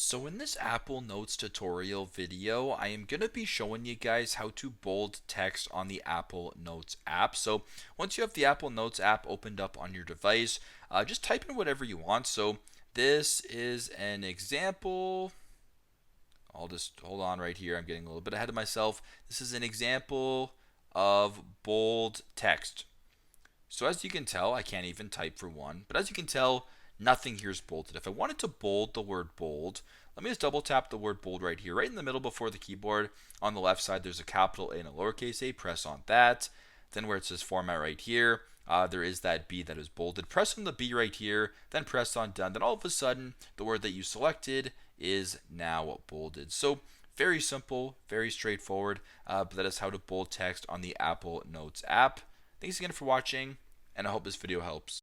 So in this Apple Notes tutorial video, I am going to be showing you guys how to bold text on the Apple Notes app. So once you have the Apple Notes app opened up on your device, just type in whatever you want. So this is an example. I'll just hold on right here. I'm getting a little bit ahead of myself. This is an example of bold text. So as you can tell, I can't even type for one, but as you can tell, nothing here is bolded. If I wanted to bold the word bold, let me just double tap the word bold right here, right in the middle before the keyboard. On the left side, there's a capital A and a lowercase a. Press on that. Then where it says format right here, there is that B that is bolded. Press on the B right here, then press on done. Then all of a sudden, the word that you selected is now bolded. So very simple, very straightforward, but that is how to bold text on the Apple Notes app. Thanks again for watching, and I hope this video helps.